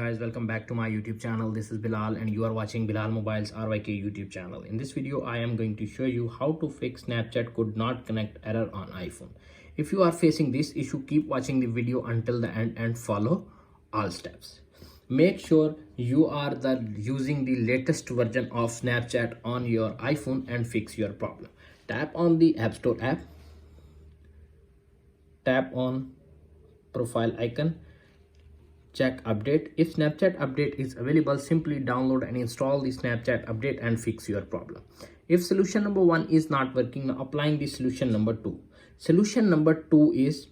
guys, welcome back to my YouTube channel. This is Bilal and you are watching Bilal Mobiles RYK YouTube channel. In this video I am going to show you how to fix Snapchat could not connect error on iPhone. If you are facing this issue, keep watching the video until the end and follow all steps. Make sure you are using the latest version of Snapchat on your iPhone and fix your problem. Tap on the App Store app. Tap on profile icon. Check update. If Snapchat update is available, simply download and install the Snapchat update and fix your problem. If solution number 1 is not working, now applying the solution number 2. Solution number 2 is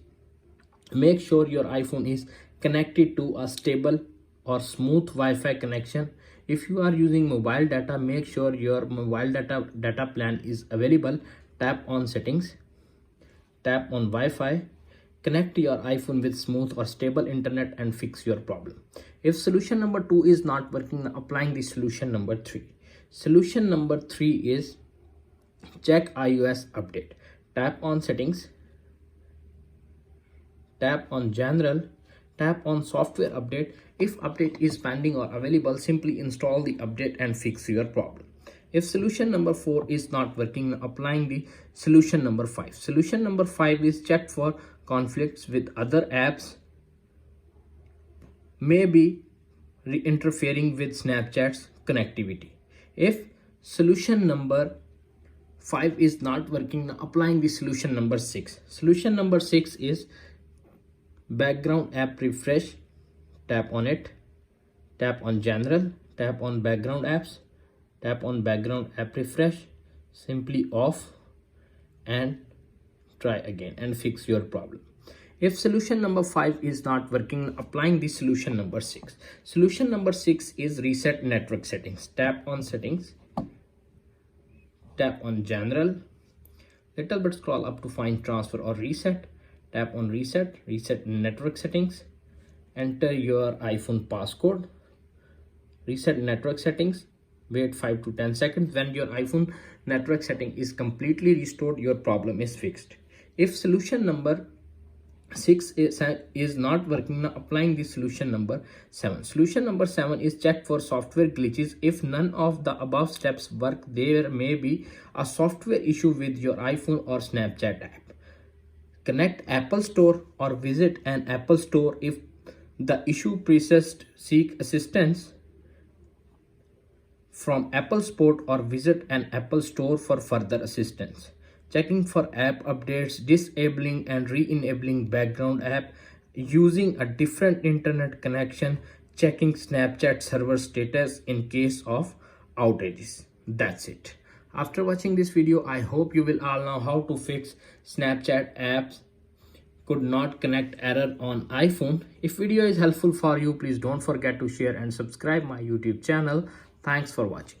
make sure your iPhone is connected to a stable or smooth Wi-Fi connection. If you are using mobile data, make sure your mobile data plan is available. Tap on settings. Tap on Wi-Fi. Connect your iPhone with smooth or stable internet and fix your problem. If solution number 2 is not working, applying the solution number 3. Solution number 3 is check iOS update. Tap on settings. Tap on general. Tap on software update. If update is pending or available, simply install the update and fix your problem. If solution number 4 is not working, applying the solution number 5. Solution number 5 is check for conflicts with other apps, may be interfering with Snapchat's connectivity. If solution number 5 is not working, applying the solution number 6. Solution number 6 is background app refresh. Tap on it. Tap on general. Tap on background apps. Tap on background app refresh. Simply off and try again and fix your problem. If solution number 5 is not working, applying the solution number 6. Solution number 6 is reset network settings. Tap on settings. Tap on general. Little bit scroll up to find transfer or reset. Tap on reset. Reset network settings. Enter your iPhone passcode. Reset network settings. Wait 5 to 10 seconds. When your iPhone network setting is completely restored, your problem is fixed. If solution number 6 is not working, now applying the solution number 7. Solution number 7 is check for software glitches. If none of the above steps work, there may be a software issue with your iPhone or Snapchat app. Connect Apple Store or visit an Apple Store. If the issue persists, seek assistance from Apple Support or visit an Apple Store for further assistance. Checking for app updates, disabling and re-enabling background app, using a different internet connection, checking Snapchat server status in case of outages. That's it. After watching this video, I hope you will all know how to fix Snapchat apps could not connect error on iPhone. If video is helpful for you, please don't forget to share and subscribe my YouTube channel. Thanks for watching.